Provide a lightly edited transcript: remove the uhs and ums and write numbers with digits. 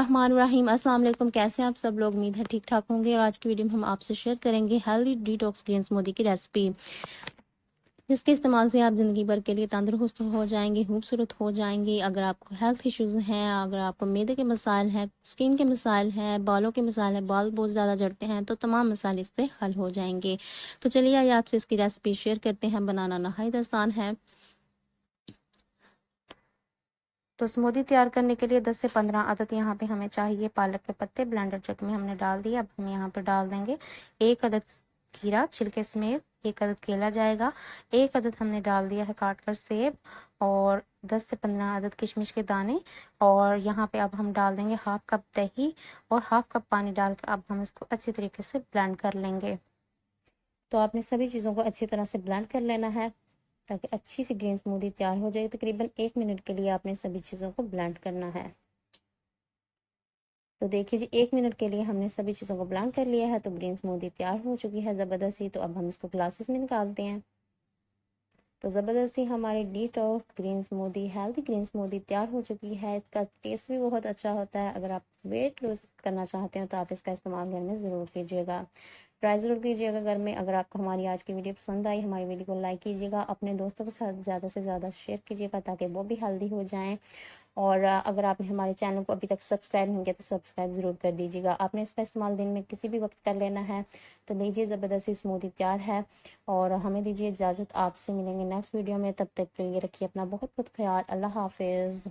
बिस्मिल्लाहिर्रहमानिर्रहीम। अस्सलाम वालेकुम। कैसे हैं आप सब लोग? उम्मीद है ठीक ठाक होंगे। और आज की वीडियो में हम आपसे शेयर करेंगे हेल्दी डिटॉक्स ग्रीन स्मूदी की रेसिपी, जिसके इस्तेमाल से आप ज़िंदगी भर के लिए तंदुरुस्त हो जाएंगे, खूबसूरत हो जाएंगे। अगर आपको हेल्थ इश्यूज़ हैं, अगर आपको मैदे के मसाइल हैं, स्किन के मसाइल हैं, बालों के मसाइल हैं, बाल बहुत ज़्यादा झड़ते हैं, तो तमाम मसाइल इससे हल हो जाएंगे। तो चलिए आइए आपसे इसकी रेसिपी शेयर करते हैं। बनाना नहायत आसान है। तो स्मूदी तैयार करने के लिए 10 से 15 अदद यहाँ पे हमें चाहिए पालक के पत्ते। ब्लेंडर जग में हमने डाल दिए। अब हम यहाँ पे डाल देंगे 1 अदद खीरा छिलके समेत, 1 अदद केला जाएगा, 1 अदद हमने डाल दिया है काट कर सेब, और 10 से 15 अदद किशमिश के दाने। और यहाँ पे अब हम डाल देंगे हाफ कप दही और हाफ कप पानी डालकर अब हम इसको अच्छी तरीके से ब्लेंड कर लेंगे। तो आपने सभी चीज़ों को अच्छी तरह से ब्लेंड कर लेना है ताकि अच्छी सी ग्रीन स्मूदी तैयार हो जाए। तकरीबन 1 मिनट के लिए आपने सभी चीज़ों को ब्लेंड करना है। तो देखिए जी, 1 मिनट के लिए हमने सभी चीज़ों को ब्लेंड कर लिया है। तो ग्रीन स्मूदी तैयार हो चुकी है ज़बरदस्ती। तो अब हम इसको ग्लासेस में निकालते हैं। तो ज़बरदस्ती हमारी detox green smoothie, healthy green smoothie तैयार हो चुकी है। इसका टेस्ट भी बहुत अच्छा होता है। अगर आप वेट लूज़ करना चाहते हो तो आप इसका इस्तेमाल घर में ज़रूर कीजिएगा, ट्राई ज़रूर कीजिएगा घर में। अगर आपको हमारी आज की वीडियो पसंद आई, हमारी वीडियो को लाइक कीजिएगा, अपने दोस्तों के साथ ज़्यादा से ज़्यादा शेयर कीजिएगा ताकि वो भी हेल्दी हो जाएं। और अगर आपने हमारे चैनल को अभी तक सब्सक्राइब नहीं किया तो सब्सक्राइब ज़रूर कर दीजिएगा। आपने इसका इस्तेमाल दिन में किसी भी वक्त कर लेना है। तो लीजिए, ज़बरदस्ती स्मूदी तैयार है। और हमें दीजिए इजाज़त। आपसे मिलेंगे नेक्स्ट वीडियो में। तब तक के लिए रखिए अपना बहुत बहुत ख्याल। अल्लाह हाफिज़।